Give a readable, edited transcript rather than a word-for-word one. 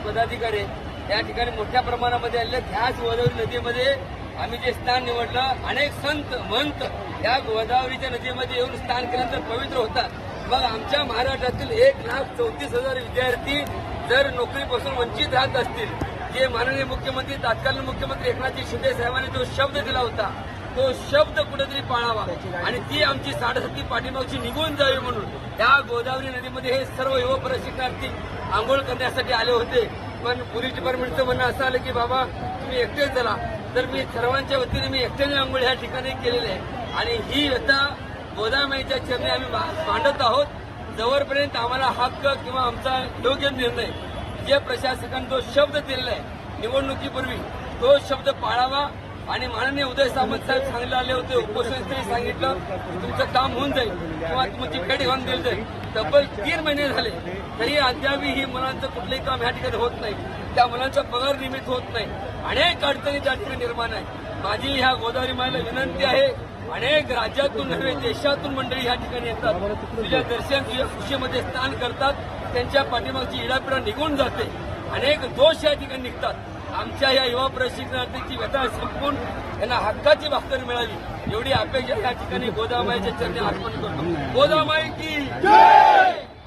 पदाधिकारी या ठिकाणी मोठ्या प्रमाणामध्ये आले. ह्याच गोदावरी नदीमध्ये आम्ही जे स्थान निवडलं, अनेक संत महंत या गोदावरीच्या नदीमध्ये येऊन स्नान केल्यानंतर पवित्र होतात. मग आमच्या महाराष्ट्रातील 1,34,000 विद्यार्थी जर नोकरीपासून वंचित राहत असतील, जे माननीय मुख्यमंत्री तत्कालीन मुख्यमंत्री एकनाथ शिंदे साहेबांनी जो शब्द दिला होता तो शब्द कुठेतरी पाळावा आणि ती आमची 67 पाठीमागची निघून जावी म्हणून या गोदावरी नदीमध्ये हे सर्व युवा प्रशिक्षणार्थी आंघोळ करण्यासाठी आले होते. पण पोलीस डिपार्टमेंटचं म्हणणं असं आलं की बाबा तुम्ही एकटेच चला. तर मी सर्वांच्या वतीने मी एकट्याने आंघोळ या ठिकाणी केलेली आहे आणि ही व्यथा गोदावरीच्या चरणी आम्ही मांडत आहोत. जवळपर्यंत आम्हाला हक्क किंवा आमचा योग्य निर्णय जे प्रशासकांनी जो शब्द दिलेला आहे निवडणुकीपूर्वी तो शब्द पाळावा आणि माननीय उदय सामंत साहेब सांगले आले होते, उपोषणस्थळी सांगितलं तुमचं काम होऊन जाईल किंवा तुमची पेढी होऊन दिली जाईल. तब्बल 3 महिने झाले तरी अद्याप ही मुलांचं कुठलंही काम या ठिकाणी होत नाही. त्या मुलांचा पगार नियमित होत नाही. अनेक अडचणी त्या ठिकाणी निर्माण आहे. माझी ह्या गोदावरी मायला विनंती आहे, अनेक राज्यातून नव्हे देशातून मंडळी या ठिकाणी येतात, तुझ्या दर्शन तुझ्या खुशीमध्ये स्नान करतात, त्यांच्या पाठीमागची इडापिडा निघून जाते, अनेक दोष या ठिकाणी निघतात. आमच्या या युवा प्रशिक्षणार्थीची व्यथा संपून यांना हक्काची भाकर मिळावी एवढी अपेक्षा या ठिकाणी गोदामाईच्या चरणी अर्पण करतो. गोदामाई की जय.